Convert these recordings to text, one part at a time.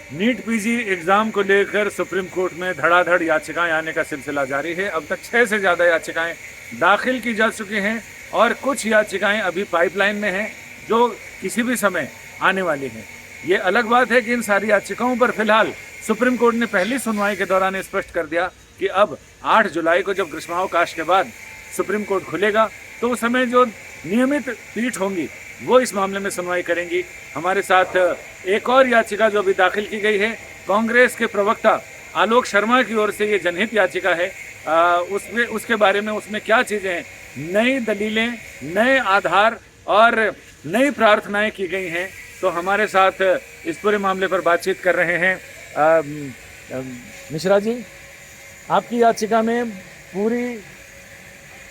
NEET PG exam को लेकर supreme court में धड़ाधड़ याचिकाएं आने का सिलसिला जारी है। अब तक 6 से ज़्यादा याचिकाएं दाखिल की जा चुकी हैं और कुछ याचिकाएं अभी पाइपलाइन में हैं जो किसी भी समय आने वाली हैं। ये अलग बात है कि इन सारी याचिकाओं पर फिलहाल सुप्रीम कोर्ट ने पहली सुनवाई के दौरान स्पष्ट कर दिया कि अब 8 जुलाई को जब ग्रीष्मावकाश के बाद सुप्रीम कोर्ट खुलेगा तो उस समय जो नियमित पीठ होंगी वो इस मामले में सुनवाई करेंगी। हमारे साथ एक और याचिका जो अभी दाखिल की गई है, कांग्रेस के प्रवक्ता आलोक शर्मा की ओर से ये जनहित याचिका है। उसके बारे में उसमें क्या चीज़ें हैं, नई दलीलें, नए आधार और नई प्रार्थनाएं की गई हैं। तो हमारे साथ इस पूरे मामले पर बातचीत कर रहे हैं मिश्रा जी। आपकी याचिका में पूरी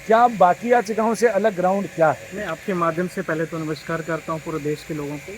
क्या बाकी याचिकाओं से अलग ग्राउंड क्या है? मैं आपके माध्यम से पहले तो नमस्कार करता हूं पूरे देश के लोगों को।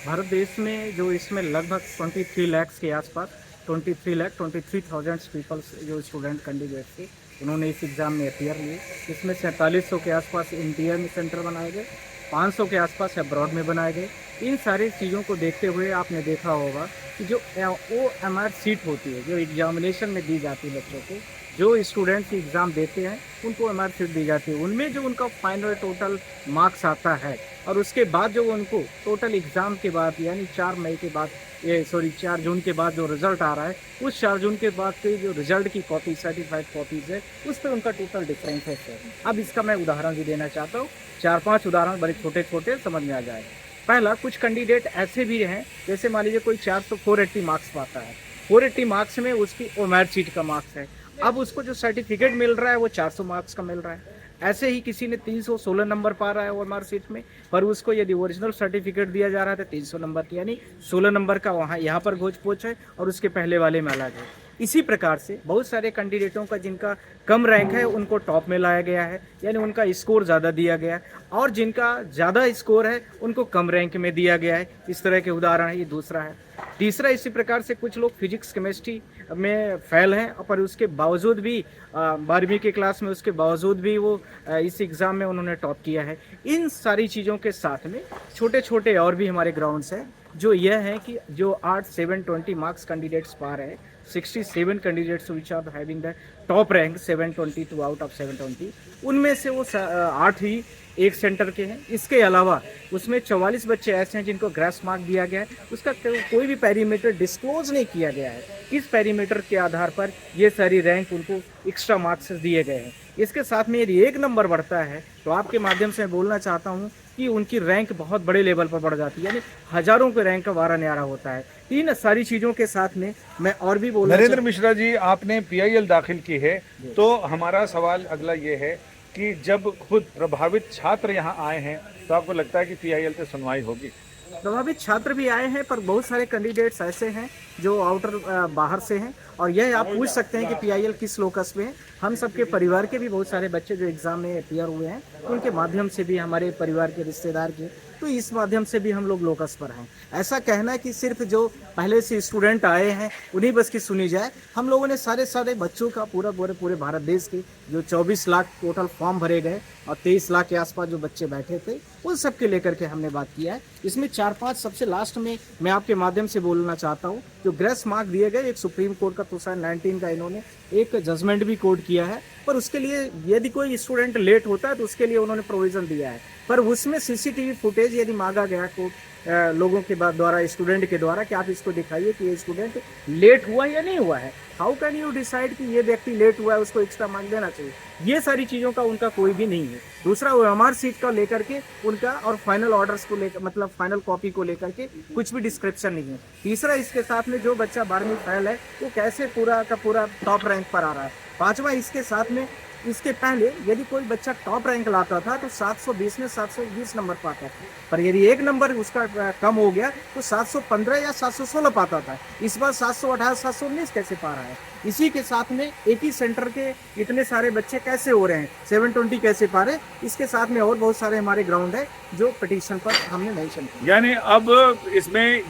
भारत देश में जो इसमें लगभग 23 लाख के आसपास 23,23,000 पीपल्स जो स्टूडेंट कैंडिडेट थे उन्होंने इस एग्ज़ाम में अपियर लिए। इसमें 4700 के आसपास इंडिया में सेंटर बनाए गए, 500 के आसपास अब्रॉड में बनाए गए। इन सारी चीज़ों को देखते हुए आपने देखा होगा कि जो OMR सीट होती है जो एग्जामिनेशन में दी जाती है बच्चों को, जो स्टूडेंट्स एग्ज़ाम देते हैं उनको OMR सीट दी जाती है। उनमें जो उनका फाइनल टोटल मार्क्स आता है और उसके बाद जो उनको टोटल एग्ज़ाम के बाद यानी 4 मई के बाद 4 जून के बाद जो रिज़ल्ट आ रहा है, उस 4 जून के बाद के जो रिज़ल्ट की कॉपी सर्टिफाइड कॉपीज़ है उस पर उनका टोटल डिफरेंस है सर। अब इसका मैं उदाहरण भी देना चाहता हूँ, 4-5 उदाहरण बड़े छोटे छोटे समझ में आ जाए। पहला, कुछ कैंडिडेट ऐसे भी हैं जैसे मान लीजिए कोई 480 मार्क्स पाता है, 480 मार्क्स में उसकी OMR सीट का मार्क्स है। अब उसको जो सर्टिफिकेट मिल रहा है वो 400 मार्क्स का मिल रहा है। ऐसे ही किसी ने 316 नंबर पा रहा है OMR सीट में, पर उसको यदि ओरिजिनल सर्टिफिकेट दिया जा रहा है तो 300 नंबर की यानी 16 नंबर का वहाँ यहाँ पर घोच पोच है और उसके पहले वाले में अलग है। इसी प्रकार से बहुत सारे कैंडिडेटों का जिनका कम रैंक है उनको टॉप में लाया गया है, यानी उनका स्कोर ज़्यादा दिया गया है, और जिनका ज़्यादा स्कोर है उनको कम रैंक में दिया गया है। इस तरह के उदाहरण है। ये दूसरा है। तीसरा, इसी प्रकार से कुछ लोग फिजिक्स केमिस्ट्री में फेल हैं पर उसके बावजूद भी 12वीं के क्लास में उसके बावजूद भी वो इस एग्ज़ाम में उन्होंने टॉप किया है। इन सारी चीज़ों के साथ में छोटे छोटे और भी हमारे ग्राउंड्स हैं जो यह है कि जो 720 मार्क्स कैंडिडेट्स पा रहे हैं, 67 candidates which are having the top rank 722 out of 720, उनमें से वो 8 ही एक सेंटर के हैं। इसके अलावा उसमें 44 बच्चे ऐसे हैं जिनको ग्रेस मार्क दिया गया है, उसका कोई भी पैरीमीटर डिस्क्लोज नहीं किया गया है। इस पैरीमीटर के आधार पर ये सारी रैंक उनको एक्स्ट्रा मार्क्स दिए गए हैं। इसके साथ में यदि 1 नंबर बढ़ता है तो आपके माध्यम से मैं बोलना चाहता हूँ कि उनकी रैंक बहुत बड़े लेवल पर बढ़ जाती है, यानी हजारों के रैंक का वारा न्यारा होता है। इन सारी चीज़ों के साथ में मैं और भी बोलना नरेंद्र मिश्रा जी, आपने PIL दाखिल की है, तो हमारा सवाल अगला ये है कि जब खुद प्रभावित छात्र यहाँ आए हैं तो आपको लगता है कि PIL पे सुनवाई होगी? प्रभावित छात्र भी आए हैं पर बहुत सारे कैंडिडेट्स ऐसे हैं जो आउटर बाहर से हैं, और यह आप पूछ सकते हैं कि PIL किस लोकस में है। हम सबके परिवार के भी बहुत सारे बच्चे जो एग्ज़ाम में अपियर हुए हैं उनके माध्यम से भी, हमारे परिवार के रिश्तेदार के, तो इस माध्यम से भी हम लोग लोकस पर हैं। ऐसा कहना है कि सिर्फ जो पहले से स्टूडेंट आए हैं उन्हीं बस की सुनी जाए। हम लोगों ने सारे बच्चों का पूरे भारत देश के जो 24 लाख टोटल फॉर्म भरे गए और 23 लाख के आसपास जो बच्चे बैठे थे उन सब के लेकर के हमने बात किया है। इसमें 4-5 सबसे लास्ट में मैं आपके माध्यम से बोलना चाहता हूँ, जो ग्रेस मार्क दिए गए, एक सुप्रीम कोर्ट का 2019 का इन्होंने एक जजमेंट भी कोर्ट किया है, पर उसके लिए यदि कोई स्टूडेंट लेट होता है तो उसके लिए उन्होंने प्रोविज़न दिया है, पर उसमें CCTV फुटेज यदि मांगा गया कोर्ट लोगों के द्वारा, स्टूडेंट के द्वारा, कि आप इसको दिखाइए कि ये स्टूडेंट लेट हुआ या नहीं हुआ है। हाउ कैन यू डिसाइड कि ये व्यक्ति लेट हुआ है, उसको एक्स्ट्रा मार्क देना चाहिए? ये सारी चीज़ों का उनका कोई भी नहीं है। दूसरा, OMR सीट का लेकर के उनका और फाइनल ऑर्डर्स को लेकर, मतलब फाइनल कॉपी को लेकर के कुछ भी डिस्क्रिप्शन नहीं है। तीसरा, इसके साथ में जो बच्चा 12वीं फेल है वो कैसे पूरा का पूरा टॉप रैंक पर आ रहा है। पाँचवा, इसके साथ में इसके पहले यदि कोई बच्चा टॉप रैंक लाता था तो 720 में 720 नंबर पाता था, पर यदि 1 नंबर उसका कम हो गया तो 715 या 716 पाता था। इस बार 718 719 कैसे पा रहा है? इसी के साथ में एक ही सेंटर के इतने सारे बच्चे कैसे हो रहे हैं, 720 कैसे पा रहे? इसके साथ में और बहुत सारे हमारे ग्राउंड है जो पिटीशन पर हमने मेंशन किया। यानी अब इसमें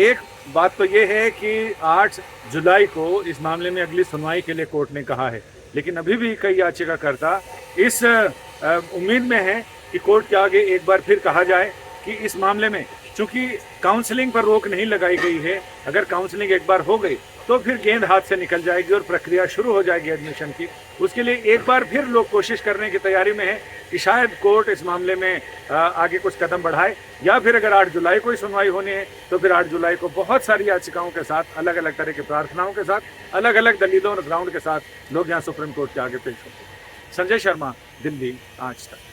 एक बात तो ये है कि 8 जुलाई को इस मामले में अगली सुनवाई के लिए कोर्ट ने कहा है, लेकिन अभी भी कई याचिकाकर्ता इस उम्मीद में हैं कि कोर्ट के आगे एक बार फिर कहा जाए कि इस मामले में चूंकि काउंसलिंग पर रोक नहीं लगाई गई है, अगर काउंसलिंग एक बार हो गई तो फिर गेंद हाथ से निकल जाएगी और प्रक्रिया शुरू हो जाएगी एडमिशन की। उसके लिए एक बार फिर लोग कोशिश करने की तैयारी में है कि शायद कोर्ट इस मामले में आगे कुछ कदम बढ़ाए, या फिर अगर 8 जुलाई को ही सुनवाई होनी है तो फिर 8 जुलाई को बहुत सारी याचिकाओं के साथ, अलग अलग तरह की प्रार्थनाओं के साथ, अलग अलग दलीलों और ग्राउंड के साथ लोग यहाँ सुप्रीम कोर्ट के आगे पेश होंगे। संजय शर्मा, दिल्ली, आज तक।